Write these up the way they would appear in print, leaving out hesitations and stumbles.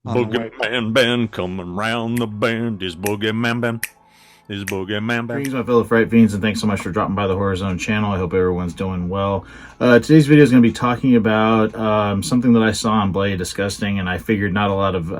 Boogeyman band coming round the bend. Is Boogeyman band. Is Boogeyman band. Greetings, my fellow Fright Fiends, and thanks so much for dropping by the Horror Zone channel. I hope everyone's doing well. Today's video is going to be talking about something that I saw on Bloody Disgusting, and I figured not a lot of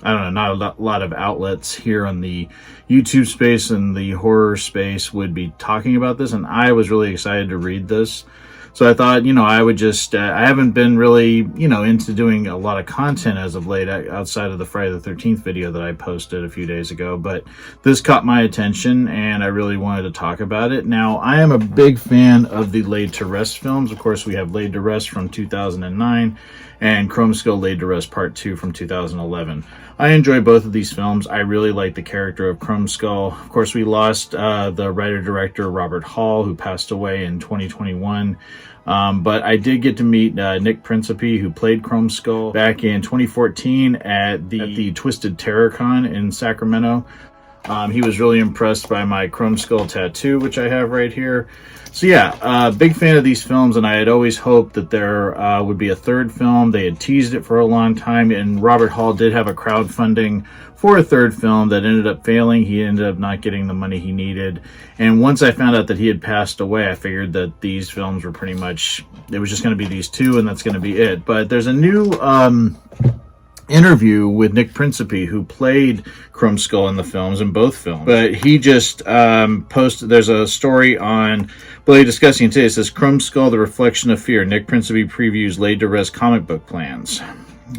not a lot of outlets here on the YouTube space and the horror space would be talking about this, and I was really excited to read this. So I thought, I would just, I haven't been really, into doing a lot of content as of late outside of the Friday the 13th video that I posted a few days ago, but this caught my attention and I really wanted to talk about it. Now, I am a big fan of the Laid to Rest films. Of course, we have Laid to Rest from 2009 and Chromeskull Laid to Rest Part 2 from 2011. I enjoy both of these films. I really like the character of Chromeskull. Of course, we lost the writer-director Robert Hall, who passed away in 2021. But I did get to meet Nick Principe, who played Chromeskull, back in 2014 at the Twisted TerrorCon in Sacramento. He was really impressed by my Chromeskull tattoo, which I have right here. So yeah, big fan of these films, and I had always hoped that there would be a third film. They had teased it for a long time, and Robert Hall did have a crowdfunding for a third film that ended up failing. He ended up not getting the money he needed. And once I found out that he had passed away, I figured that these films were pretty much, it was just going to be these two, and that's going to be it. But there's a new interview with Nick Principe, who played Chromeskull in the films, in both films. But he just posted, there's a story on Bloody Disgusting today. It says, Chromeskull, the reflection of fear. Nick Principe previews Laid to Rest comic book plans.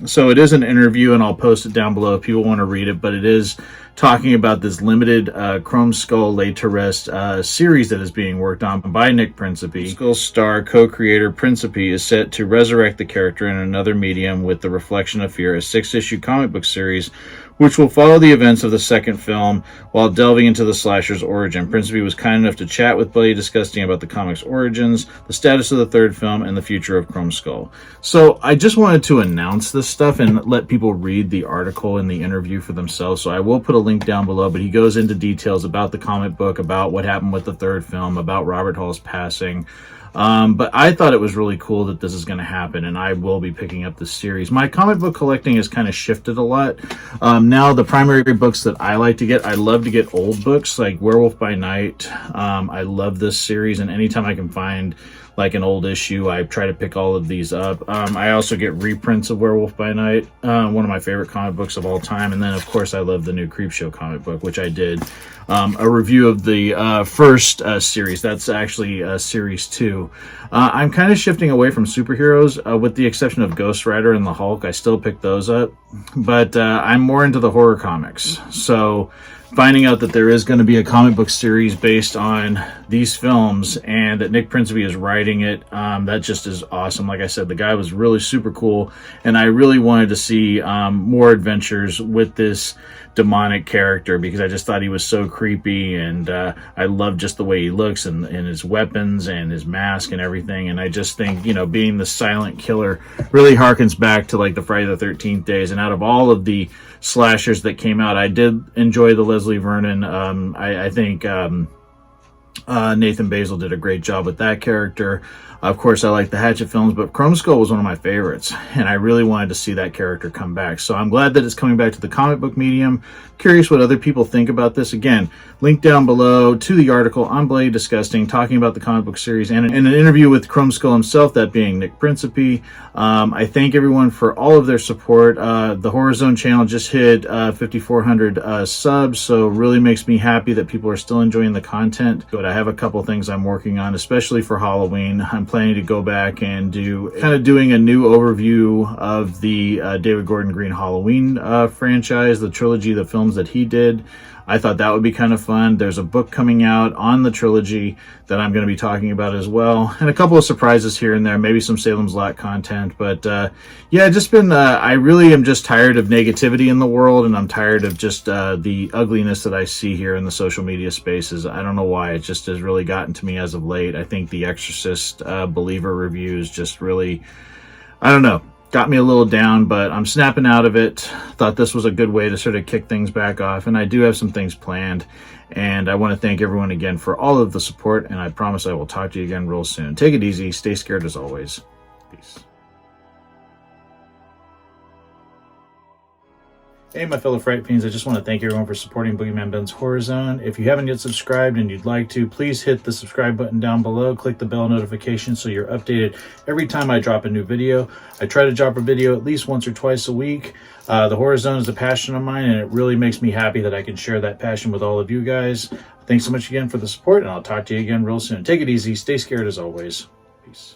So it is an interview, and I'll post it down below if people want to read it, but it is talking about this limited Chromeskull Laid to Rest series that is being worked on by Nick Principe. Chromeskull star co-creator Principe is set to resurrect the character in another medium with The Reflection of Fear, a 6-issue comic book series which will follow the events of the second film while delving into the slasher's origin. Principe was kind enough to chat with Bloody Disgusting about the comic's origins, the status of the third film, and the future of Chromeskull. So I just wanted to announce this stuff and let people read the article and the interview for themselves. So I will put a link down below, but he goes into details about the comic book, about what happened with the third film, about Robert Hall's passing. But I thought it was really cool that this is going to happen, and I will be picking up this series. My comic book collecting has kind of shifted a lot. Now the primary books that I like to get, I love to get old books like Werewolf by Night. I love this series, and anytime I can find like an old issue, I try to pick all of these up. I also get reprints of Werewolf by Night, one of my favorite comic books of all time. And then, of course, I love the new Creepshow comic book, which I did a review of the first series. That's actually series 2. I'm kind of shifting away from superheroes, with the exception of Ghost Rider and the Hulk. I still pick those up, but I'm more into the horror comics. So finding out that there is going to be a comic book series based on these films and that Nick Principe is writing it, that just is awesome. Like I said, the guy was really super cool, and I really wanted to see more adventures with this demonic character because I just thought he was so creepy, and I love just the way he looks and his weapons and his mask and everything. And I just think, being the silent killer really harkens back to like the Friday the 13th days. And out of all of the slashers that came out, I did enjoy the Leslie Vernon. I think Nathan Basil did a great job with that character. Of course, I like the Hatchet films, but Chromeskull was one of my favorites, and I really wanted to see that character come back. So I'm glad that it's coming back to the comic book medium. Curious what other people think about this. Again, link down below to the article on Bloody Disgusting talking about the comic book series and an interview with Chromeskull himself, that being Nick Principe. I thank everyone for all of their support. The Horror Zone channel just hit 5,400 subs, so really makes me happy that people are still enjoying the content. But I have a couple things I'm working on, especially for Halloween. I'm planning to go back and doing a new overview of the David Gordon Green Halloween franchise, the trilogy, the films that he did. I thought that would be kind of fun. There's a book coming out on the trilogy that I'm going to be talking about as well, and a couple of surprises here and there, maybe some Salem's Lot content. But yeah, just been I really am just tired of negativity in the world, and I'm tired of just the ugliness that I see here in the social media spaces. I don't know why, it just has really gotten to me as of late. I think the Exorcist Believer reviews just really, I don't know, got me a little down, but I'm snapping out of it. Thought this was a good way to sort of kick things back off, and I do have some things planned, and I want to thank everyone again for all of the support, and I promise I will talk to you again real soon. Take it easy, stay scared as always. Peace. Hey, my fellow Fright Fiends, I just want to thank everyone for supporting Boogeyman Ben's Horror Zone. If you haven't yet subscribed and you'd like to, please hit the subscribe button down below. Click the bell notification so you're updated every time I drop a new video. I try to drop a video at least once or twice a week. The Horror Zone is a passion of mine, and it really makes me happy that I can share that passion with all of you guys. Thanks so much again for the support, and I'll talk to you again real soon. Take it easy. Stay scared as always. Peace.